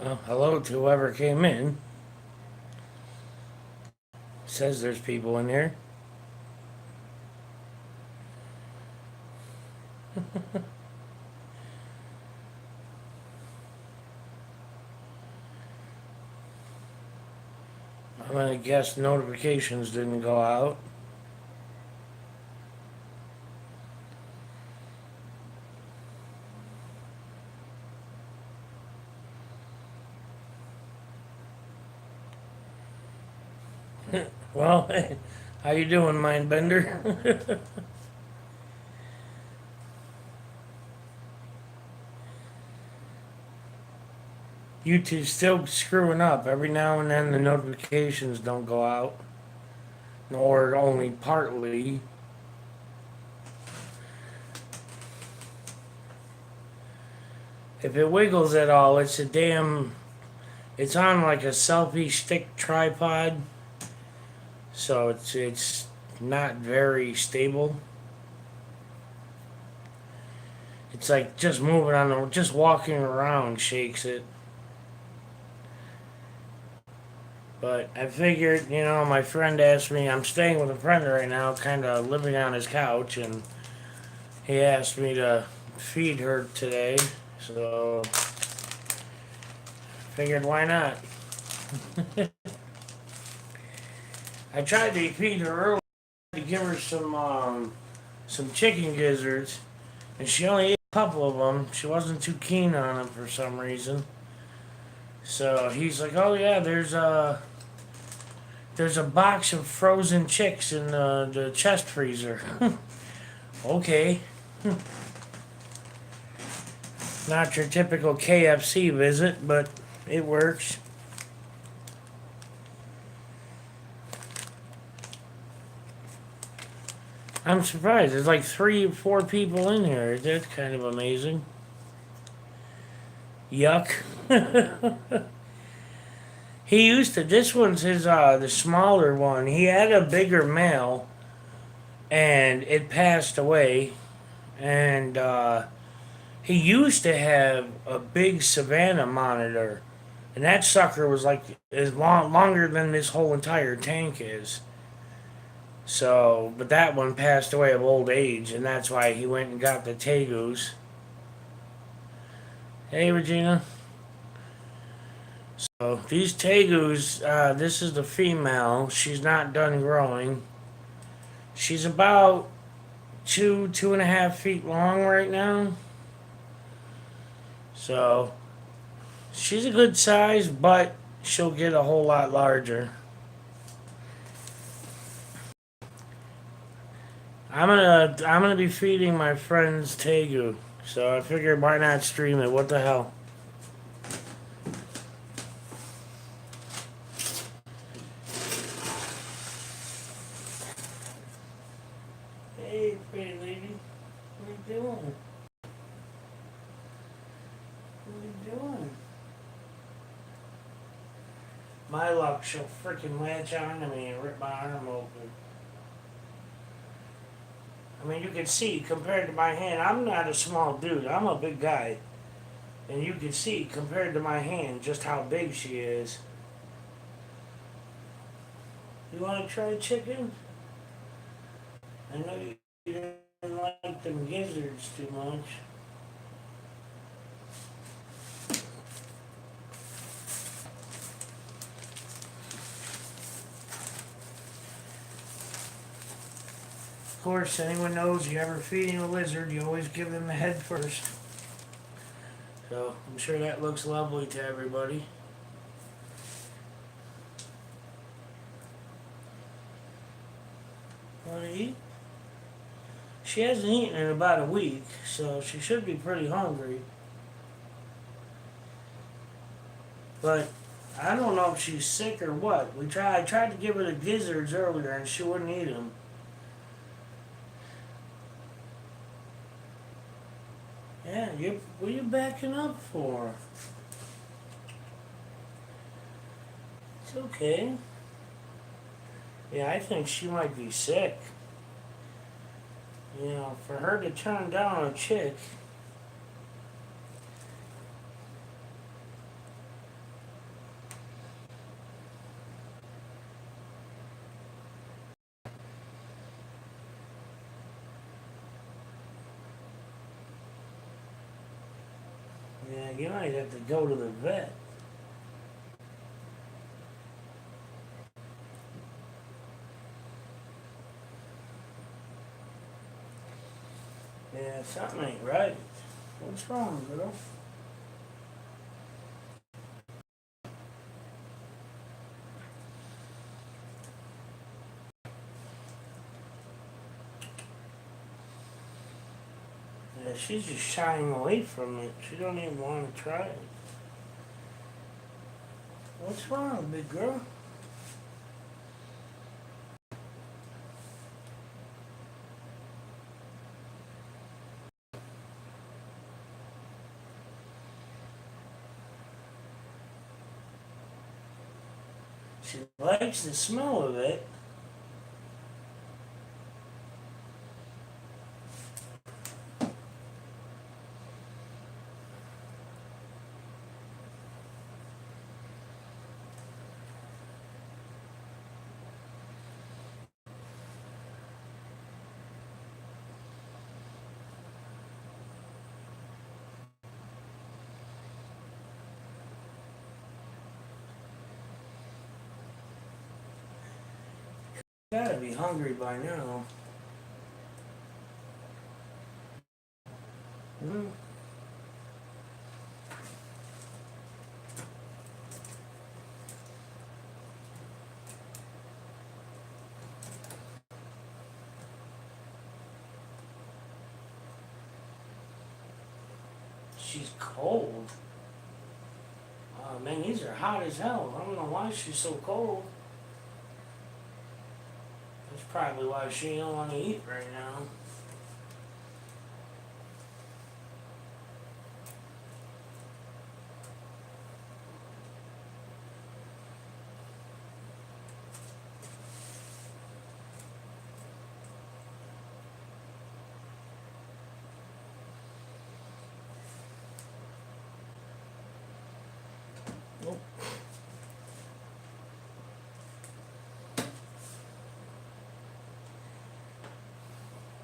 Hello to whoever came in. Says there's people in here. I'm gonna guess notifications didn't go out. Well, how you doing, Mindbender? YouTube's still screwing up. Every now and then the notifications don't go out, or only partly. If it wiggles at all, it's a damn. It's on like a selfie stick tripod, so it's not very stable. It's like just moving on the, just walking around shakes it. But I figured, my friend asked me, I'm staying with a friend right now, kind of living on his couch, and he asked me to feed her today. So figured why not? I tried to feed her earlier to give her some chicken gizzards, and she only ate a couple of them. She wasn't too keen on them for some reason. So he's like, "Oh yeah, there's a box of frozen chicks in the chest freezer." Okay, not your typical KFC visit, but it works. I'm surprised. There's like 3 or 4 people in here. That's kind of amazing. Yuck. He used to. This one's his. The smaller one. He had a bigger male, and it passed away. And he used to have a big Savannah monitor, and that sucker was like as longer than this whole entire tank is. So, but that one passed away of old age, and that's why he went and got the Tegus. Hey, Regina. So these Tegus, this is the female. She's not done growing. She's about 2.5 feet long right now. So she's a good size, but she'll get a whole lot larger. I'm gonna be feeding my friend's Tegu, so I figured why not stream it? What the hell? Hey, pretty lady, what are you doing? What are you doing? My luck, she'll freaking latch on to me and rip my arm open. I mean, you can see compared to my hand, I'm not a small dude. I'm a big guy, and you can see compared to my hand just how big she is. You want to try chicken? I know you didn't like them gizzards too much. Of course, anyone knows you ever feeding a lizard, you always give them the head first. So I'm sure that looks lovely to everybody. Want to eat? She hasn't eaten in about a week, so she should be pretty hungry. But I don't know if she's sick or what. I tried to give her the gizzards earlier, and she wouldn't eat them. Yeah, what are you backing up for? It's okay. Yeah, I think she might be sick. For her to turn down a chick, Yeah, you might have to go to the vet. Yeah, something ain't right. What's wrong, girl? Yeah, she's just shying away from it. She don't even want to try it. What's wrong, big girl? She likes the smell of it. Gotta be hungry by now. Mm. She's cold. Oh man, these are hot as hell. I don't know why she's so cold. That's probably why she don't want to eat right now. Nope.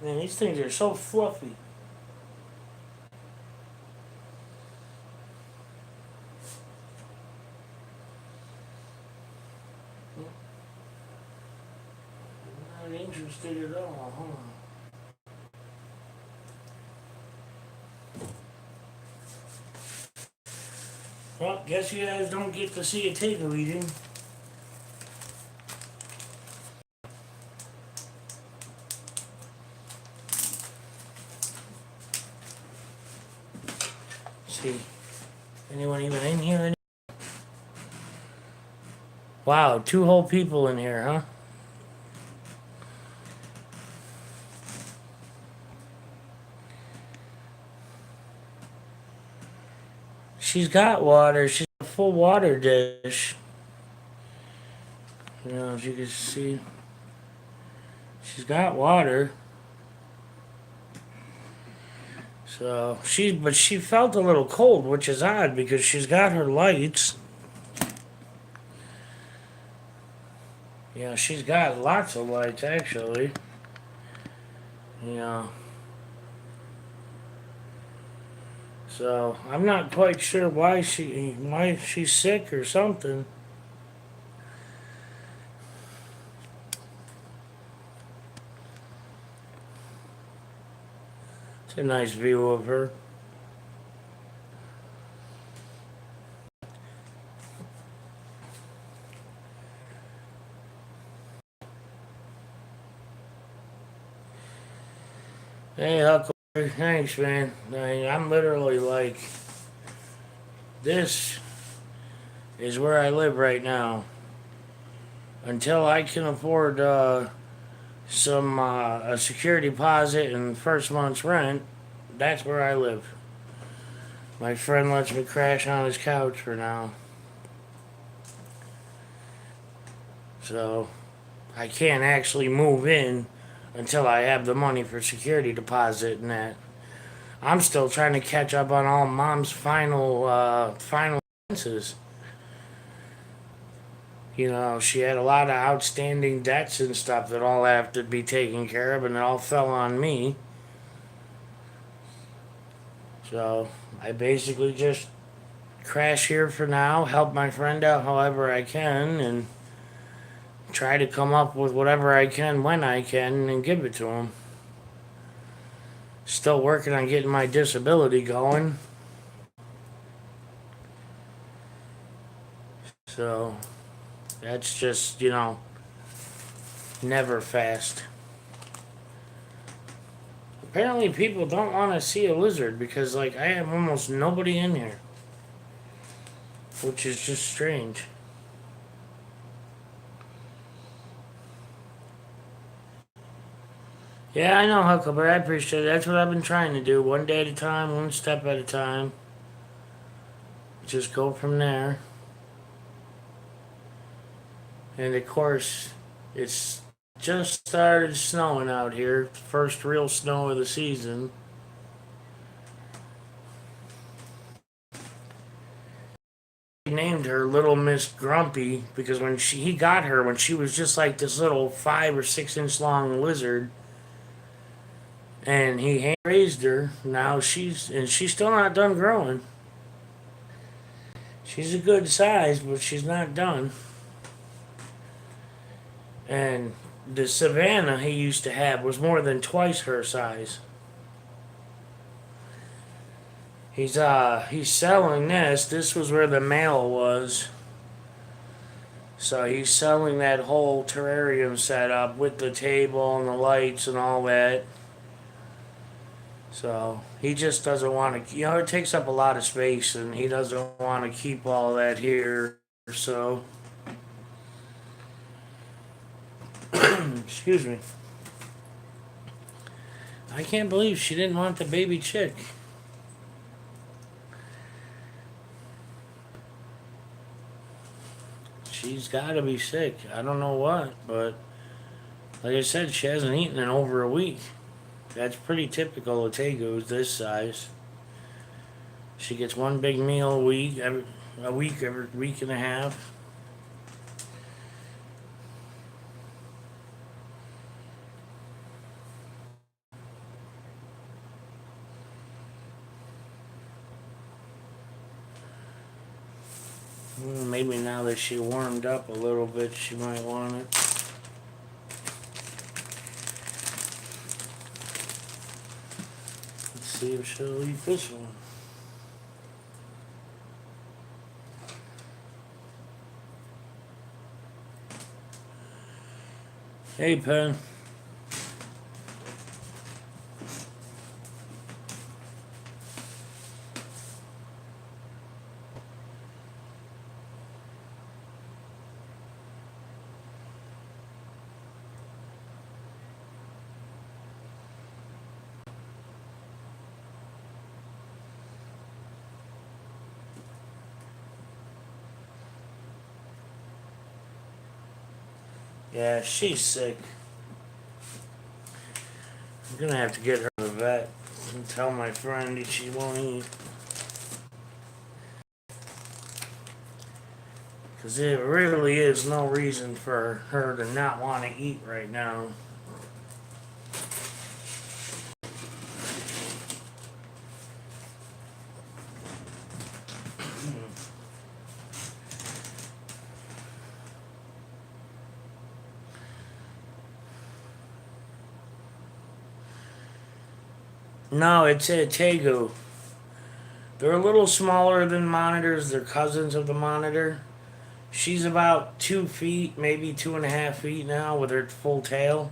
Man, these things are so fluffy. Not interested at all, huh? Well, guess you guys don't get to see a taco eating. See, anyone even in here? Wow, two whole people in here, huh? She's got water. She's a full water dish. You know, as you can see, she's got water. But she felt a little cold, which is odd because she's got her lights. Yeah, she's got lots of lights actually. Yeah. So I'm not quite sure why she's sick or something. It's a nice view of her. Hey, Huckleberry, thanks, man. I'm literally like, this is where I live right now. Until I can afford some a security deposit and first month's rent, that's where I live. My friend lets me crash on his couch for now. So I can't actually move in until I have the money for security deposit and that. I'm still trying to catch up on all Mom's final expenses. You know, she had a lot of outstanding debts and stuff that all have to be taken care of, and it all fell on me. So I basically just crash here for now, help my friend out however I can, and try to come up with whatever I can when I can and give it to him. Still working on getting my disability going. So that's just, never fast. Apparently, people don't want to see a lizard because, like, I have almost nobody in here, which is just strange. Yeah, I know, Huckleberry. I appreciate it. That's what I've been trying to do. One day at a time, one step at a time. Just go from there. And of course, it's just started snowing out here. First real snow of the season. He named her Little Miss Grumpy because he got her when she was just like this little 5 or 6 inch long lizard, and he raised her. Now she's still not done growing. She's a good size, but she's not done. And the Savannah he used to have was more than twice her size. He's selling this. This was where the male was. So he's selling that whole terrarium setup with the table and the lights and all that. So he just doesn't want to, it takes up a lot of space and he doesn't want to keep all that here. So, excuse me. I can't believe she didn't want the baby chick. She's got to be sick. I don't know what, but like I said, she hasn't eaten in over a week. That's pretty typical of Tegus this size. She gets one big meal every week and a half. Maybe now that she warmed up a little bit, she might want it. Let's see if she'll eat this one. Hey, Pen. Yeah, she's sick. I'm gonna have to get her to the vet and tell my friend that she won't eat. Because there really is no reason for her to not want to eat right now. No, it's a Tegu. They're a little smaller than monitors. They're cousins of the monitor. She's about 2 feet, maybe 2.5 feet now with her full tail.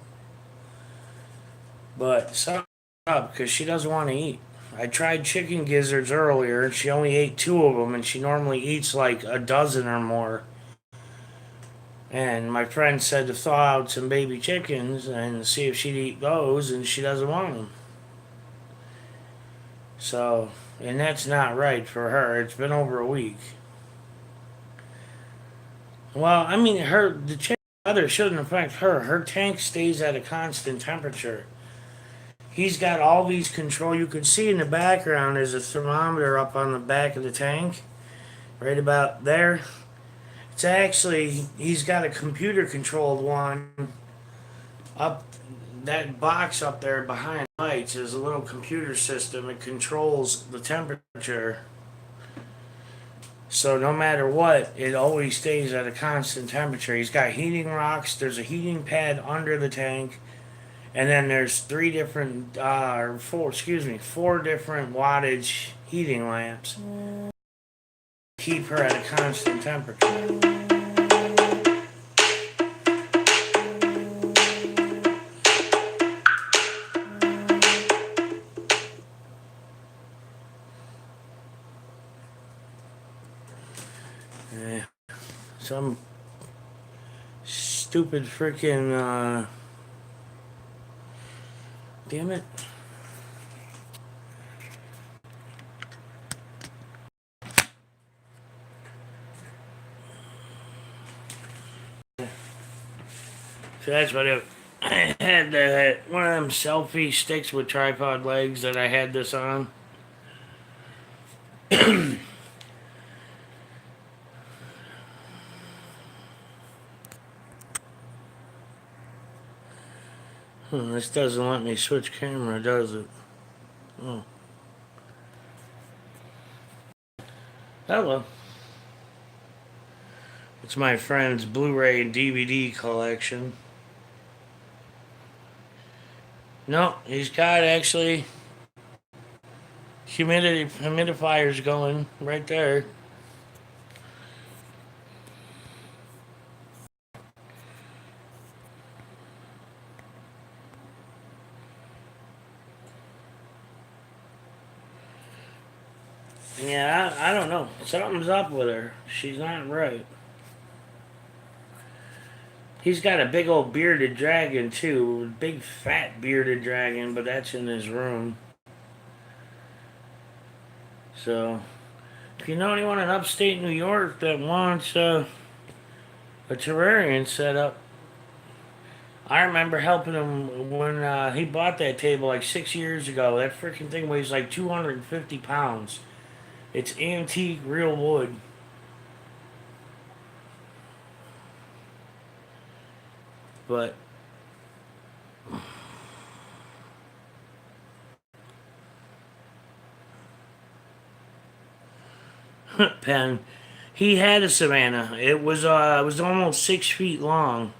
But suck up because she doesn't want to eat. I tried chicken gizzards earlier and she only ate 2 of them and she normally eats like a dozen or more. And my friend said to thaw out some baby chickens and see if she'd eat those, and she doesn't want them. So, and that's not right for her. It's been over a week. Well, I mean, the chicken weather shouldn't affect her. Her tank stays at a constant temperature. He's got all these control. You can see in the background there's a thermometer up on the back of the tank, right about there. It's actually, he's got a computer controlled one up that box up there behind lights is a little computer system. It controls the temperature. So no matter what, it always stays at a constant temperature. He's got heating rocks. There's a heating pad under the tank, and then there's three different, or four, excuse me, four different wattage heating lamps. Keep her at a constant temperature. Yeah. Some stupid freaking, damn it. So that's what I had one of them selfie sticks with tripod legs that I had this on. This doesn't let me switch camera, does it? Oh. Hello. It's my friend's Blu-ray and DVD collection. No, he's got actually humidifiers going right there. Yeah, I don't know. Something's up with her. She's not right. He's got a big old bearded dragon too, big fat bearded dragon, but that's in his room. So, if you know anyone in upstate New York that wants a terrarium set up, I remember helping him when he bought that table like 6 years ago. That freaking thing weighs like 250 pounds. It's antique, real wood. But Pen, he had a Savannah. It was almost 6 feet long.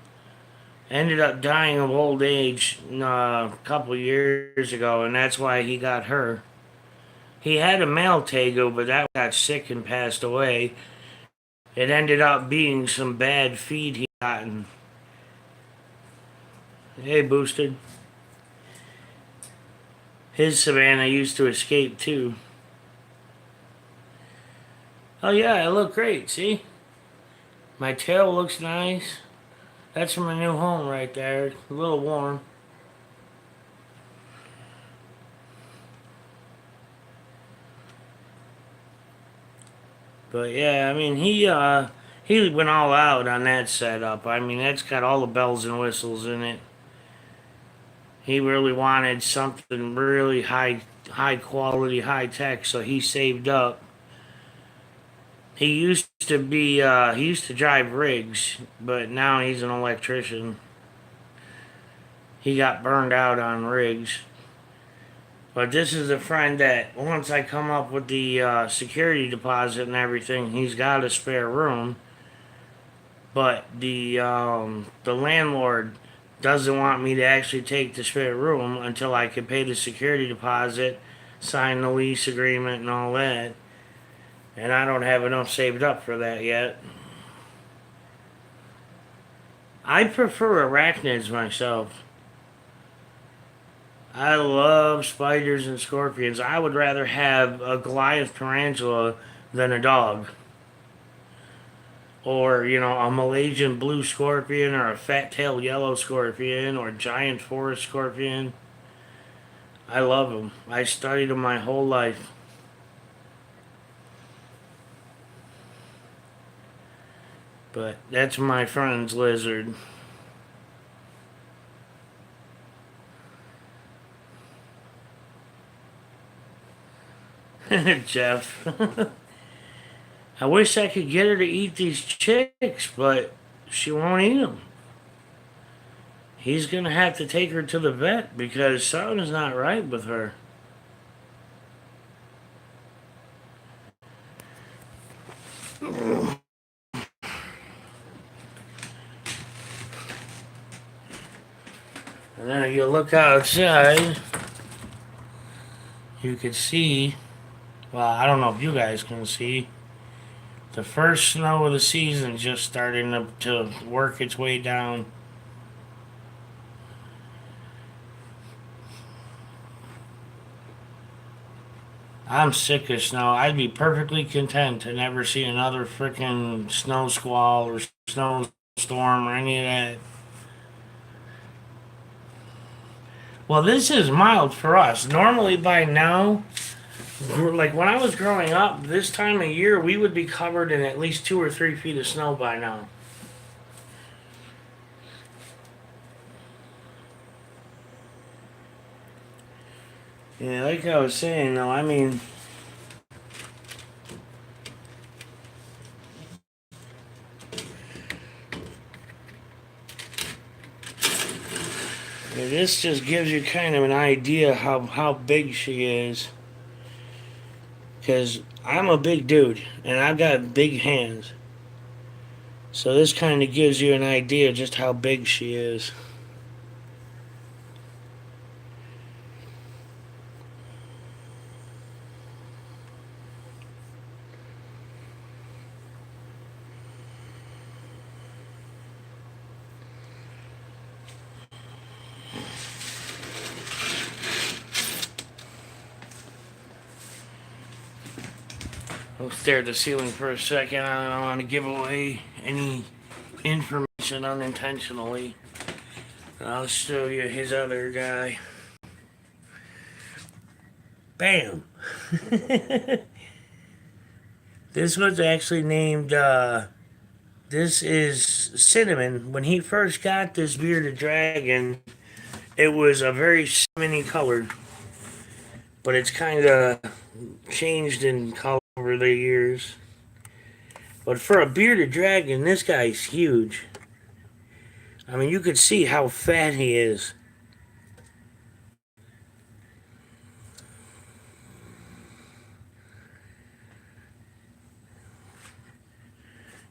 Ended up dying of old age a couple years ago, and that's why he got her. He had a male Tego, but that got sick and passed away. It ended up being some bad feed he gotten. Hey, Boosted. His Savannah used to escape too. Oh yeah, I look great, see? My tail looks nice. That's from my new home right there. A little warm. But yeah, I mean he went all out on that setup. I mean that's got all the bells and whistles in it. He really wanted something really high quality, high tech, so he saved up. He used to drive rigs, but now he's an electrician. He got burned out on rigs. But this is a friend that once I come up with the security deposit and everything, he's got a spare room. But the landlord doesn't want me to actually take the spare room until I can pay the security deposit, sign the lease agreement, and all that. And I don't have enough saved up for that yet. I prefer arachnids myself. I love spiders and scorpions. I would rather have a Goliath tarantula than a dog. Or, a Malaysian blue scorpion or a fat-tailed yellow scorpion or giant forest scorpion. I love them. I studied them my whole life. But that's my friend's lizard. Jeff. I wish I could get her to eat these chicks, but she won't eat them. he's gonna have to take her to the vet because something's not right with her. And then if you look outside, you can see, well, I don't know if you guys can see, the first snow of the season just starting to work its way down. I'm sick of snow. I'd be perfectly content to never see another freaking snow squall or snowstorm or any of that. Well, this is mild for us. Normally, by now, like when I was growing up, this time of year, we would be covered in at least 2 or 3 feet of snow by now. Yeah, like I was saying, though, I mean, yeah, this just gives you kind of an idea how big she is. Because I'm a big dude, and I've got big hands. So this kind of gives you an idea just how big she is. I'll stare at the ceiling for a second. I don't want to give away any information unintentionally. I'll show you his other guy. Bam! This was actually named, this is Cinnamon. When he first got this bearded dragon, it was a very cinnamony color. But it's kind of changed in color over the years. But for a bearded dragon, this guy's huge. I mean, you could see how fat he is.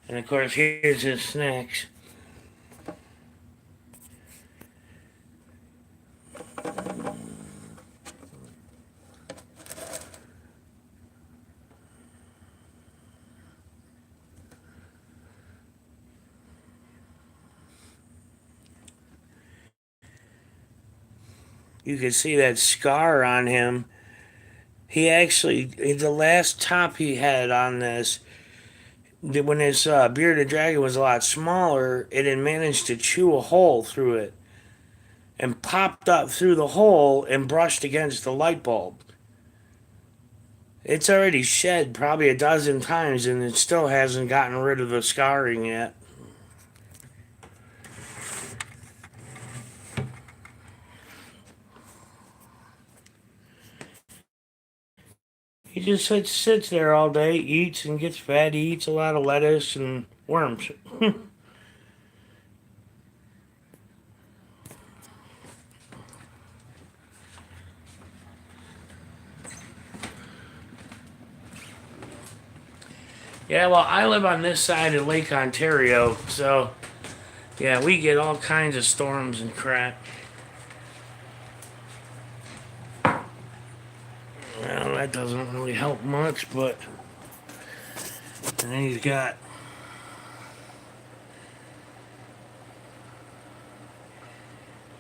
And of course, here's his snacks. You can see that scar on him. He actually, the last top he had on this, when his bearded dragon was a lot smaller, it had managed to chew a hole through it and popped up through the hole and brushed against the light bulb. It's already shed probably a dozen times and it still hasn't gotten rid of the scarring yet. He just sits there all day, eats and gets fat. He eats a lot of lettuce and worms. Yeah, well, I live on this side of Lake Ontario, so yeah, we get all kinds of storms and crap. Well, that doesn't really help much, but and then he's got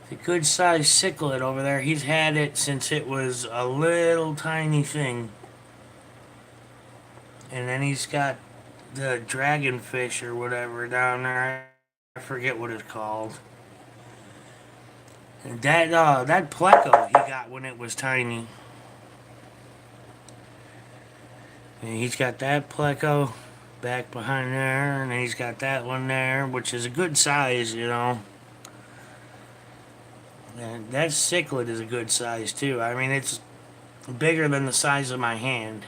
the good sized cichlid over there. He's had it since it was a little tiny thing. And then he's got the dragonfish or whatever down there. I forget what it's called. And that pleco he got when it was tiny. And he's got that pleco back behind there, and he's got that one there, which is a good size, you know. And that cichlid is a good size too. I mean, it's bigger than the size of my hand.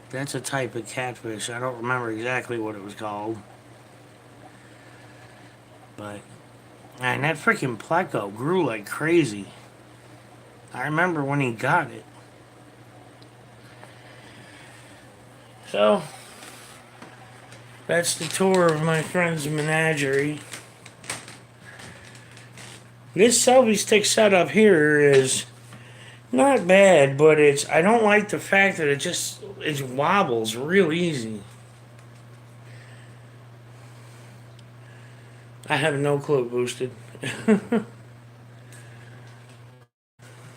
That's a type of catfish. I don't remember exactly what it was called. But, man, that freaking pleco grew like crazy. I remember when he got it. So, that's the tour of my friend's menagerie. This selfie stick setup here is not bad, but I don't like the fact that it wobbles real easy. I have no clue, Boosted.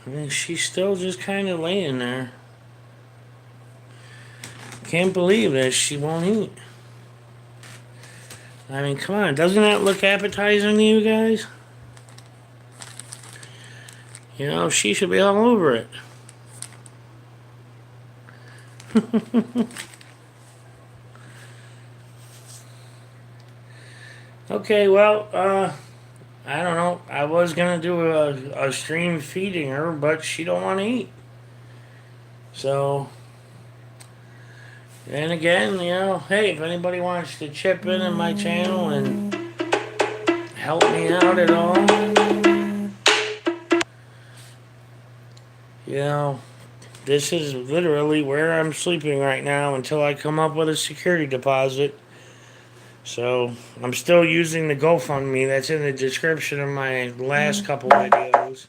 And she's still just kind of laying there. Can't believe this. She won't eat. I mean, come on. Doesn't that look appetizing to you guys? You know, she should be all over it. Okay, well, I don't know. I was gonna do a stream feeding her, but she don't want to eat. So, and again, you know, hey, if anybody wants to chip in on my channel and help me out at all, you know, this is literally where I'm sleeping right now until I come up with a security deposit. So, I'm still using the GoFundMe that's in the description of my last couple videos.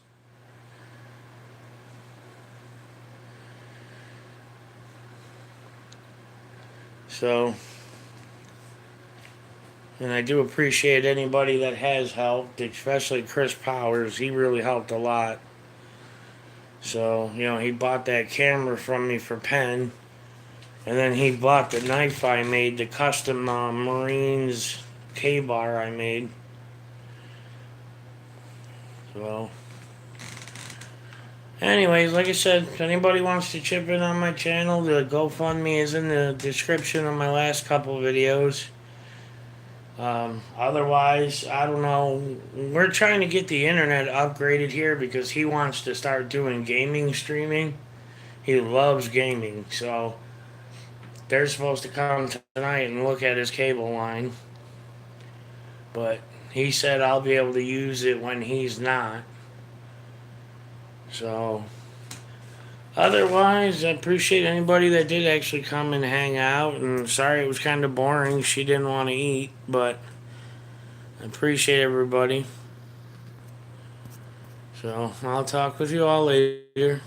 So, and I do appreciate anybody that has helped, especially Chris Powers. He really helped a lot. So, you know, he bought that camera from me for Penn. And then he bought the knife I made, the custom Marines K-bar I made. So, anyways, like I said, if anybody wants to chip in on my channel, the GoFundMe is in the description of my last couple videos. Otherwise, I don't know. We're trying to get the internet upgraded here because he wants to start doing gaming streaming. He loves gaming, so they're supposed to come tonight and look at his cable line. But he said I'll be able to use it when he's not. So, otherwise, I appreciate anybody that did actually come and hang out. And sorry it was kind of boring. She didn't want to eat, but I appreciate everybody. So, I'll talk with you all later.